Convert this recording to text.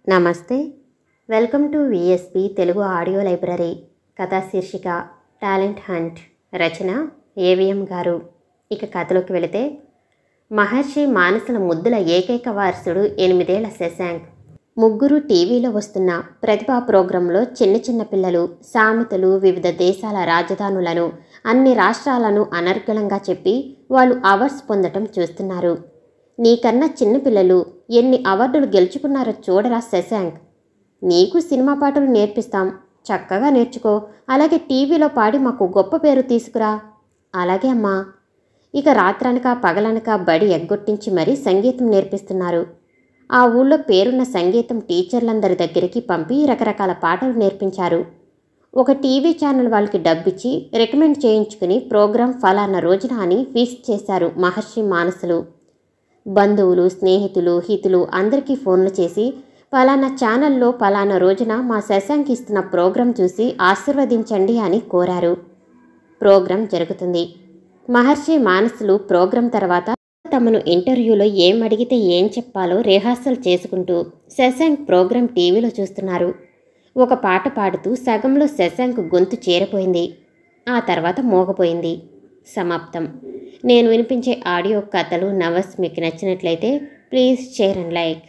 నమస్తే. Welcome to VSP Telugu audio library. కథా శీర్షిక టాలెంట్ హంట్. రచన ఏవిఎం గారు. ఇక కథలోకి వెళితే, మహర్షి మానసుల ముద్దుల ఏకైక వారసుడు 8 ఏళ్ల శశాంక్. ముగ్గురు టీవీలో వస్తున్న ప్రతిభా ప్రోగ్రాంలో చిన్న చిన్న పిల్లలు సామెతలు, వివిధ దేశాల రాజధానులను, అన్ని రాష్ట్రాలను అనర్గళంగా చెప్పి వాళ్ళు అవార్డ్స్ పొందటం చూస్తున్నారు. నీకన్నా చిన్నపిల్లలు ఎన్ని అవార్డులు గెలుచుకున్నారో చూడరా శశాంక్. నీకు సినిమా పాటలు నేర్పిస్తాం, చక్కగా నేర్చుకో. అలాగే టీవీలో పాడి మాకు గొప్ప పేరు తీసుకురా. అలాగే అమ్మా. ఇక రాత్రనక పగలనక బడి ఎగ్గొట్టించి మరీ సంగీతం నేర్పిస్తున్నారు. ఆ ఊళ్ళో పేరున్న సంగీతం టీచర్లందరి దగ్గరికి పంపి రకరకాల పాటలు నేర్పించారు. ఒక టీవీ ఛానల్ వాళ్ళకి డబ్బిచ్చి రికమెండ్ చేయించుకుని ప్రోగ్రాం ఫలానా రోజున అని ఫిక్స్ చేశారు మహర్షి మానసులు. బంధువులు, స్నేహితులు, హితులు అందరికీ ఫోన్లు చేసి పలానా ఛానల్లో పలానా రోజున మా శశాంక్ ఇస్తున్న ప్రోగ్రాం చూసి ఆశీర్వదించండి అని కోరారు. ప్రోగ్రాం జరుగుతుంది. మహర్షి మానసులు ప్రోగ్రాం తర్వాత తమను ఇంటర్వ్యూలో ఏం అడిగితే ఏం చెప్పాలో రిహార్సల్ చేసుకుంటూ శశాంక్ ప్రోగ్రాం టీవీలో చూస్తున్నారు. ఒక పాట పాడుతూ సగంలో శశాంక్ గొంతు చేరిపోయింది. ఆ తర్వాత మోగపోయింది. సమాప్తం. నేను వినిపించే ఆడియో కథలు, నవల్స్ మీకు నచ్చినట్లయితే ప్లీజ్ షేర్ అండ్ లైక్.